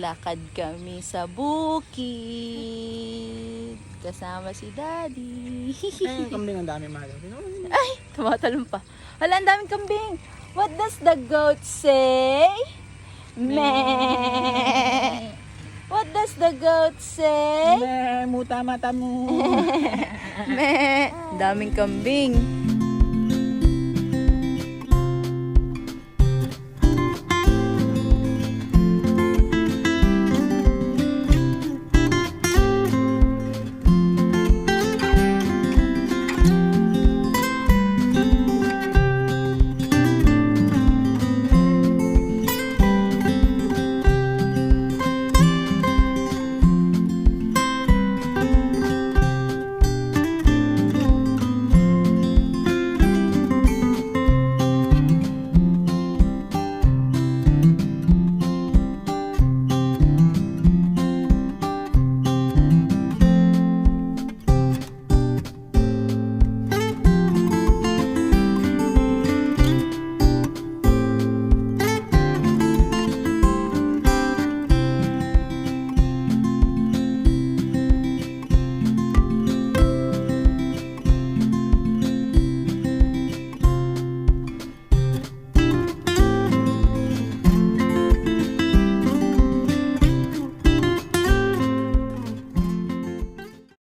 Lakad kami sa bukid. Kasama si Daddy. Ay, yung kambing ang dami mahal. Ay, tumatalon pa. Hala, ang daming kambing. What does the goat say? Meh. What does the goat say? Muta mata mo. Meh. Daming kambing.